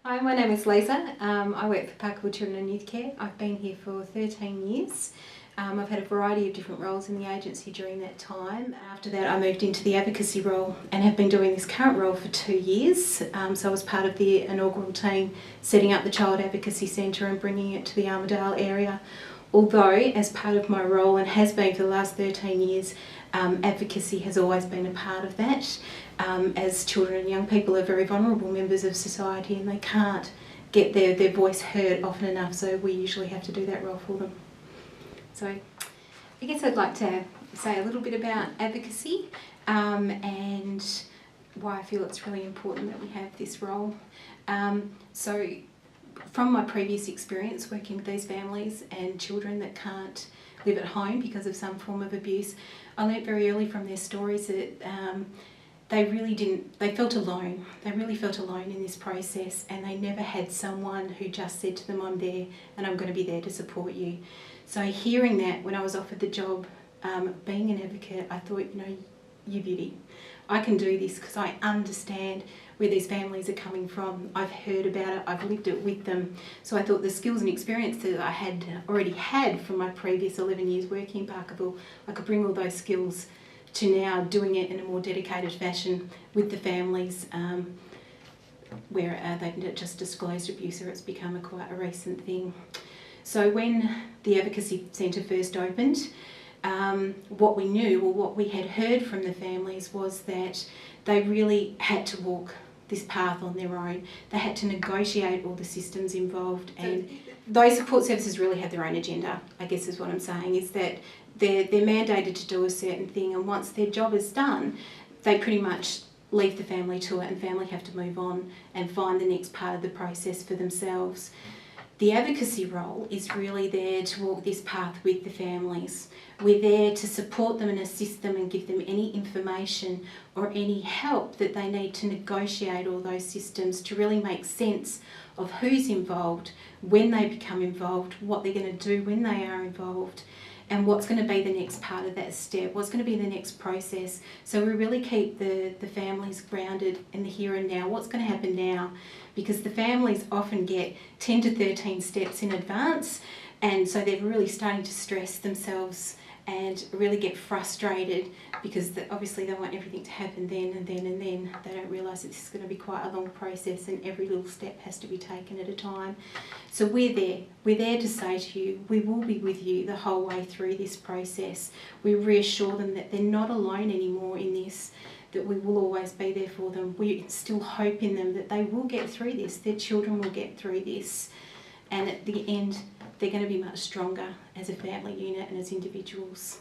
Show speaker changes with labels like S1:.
S1: Hi, my name is Lisa. I work for Parkville Children and Youth Care. I've been here for 13 years. I've had a variety of different roles in the agency during that time. After that I moved into the advocacy role and have been doing this current role for 2 years. So I was part of the inaugural team setting up the Child Advocacy Centre and bringing it to the Armidale area. Although as part of my role, and has been for the last 13 years, advocacy has always been a part of that. As children and young people are very vulnerable members of society and they can't get their voice heard often enough, so we usually have to do that role for them. So I guess I'd like to say a little bit about advocacy and why I feel it's really important that we have this role. So from my previous experience working with these families and children that can't live at home because of some form of abuse, I learnt very early from their stories that they felt alone. They really felt alone in this process, and they never had someone who just said to them, I'm there and I'm going to be there to support you. So hearing that when I was offered the job, being an advocate, I thought, you beauty. I can do this because I understand where these families are coming from. I've heard about it, I've lived it with them. So I thought the skills and experience that I had already had from my previous 11 years working in Parkville, I could bring all those skills to now doing it in a more dedicated fashion with the families where they've just disclosed abuse or it's become quite a recent thing. So when the Advocacy Centre first opened, what we knew, or what we had heard from the families, was that they really had to walk this path on their own. They had to negotiate all the systems involved, and those support services really have their own agenda, I guess is what I'm saying, is that they're mandated to do a certain thing, and once their job is done, they pretty much leave the family to it, and family have to move on and find the next part of the process for themselves. The advocacy role is really there to walk this path with the families. We're there to support them and assist them and give them any information or any help that they need to negotiate all those systems, to really make sense of who's involved, when they become involved, what they're going to do when they are involved, and what's going to be the next part of that step, what's going to be the next process. So we really keep the families grounded in the here and now, what's going to happen now, because the families often get 10 to 13 steps in advance, and so they're really starting to stress themselves and really get frustrated because obviously they want everything to happen then and then and then. They don't realise that this is going to be quite a long process and every little step has to be taken at a time. So we're there to say to you, we will be with you the whole way through this process. We reassure them that they're not alone anymore in this, that we will always be there for them. We instill hope in them that they will get through this, their children will get through this, and at the end they're going to be much stronger as a family unit and as individuals.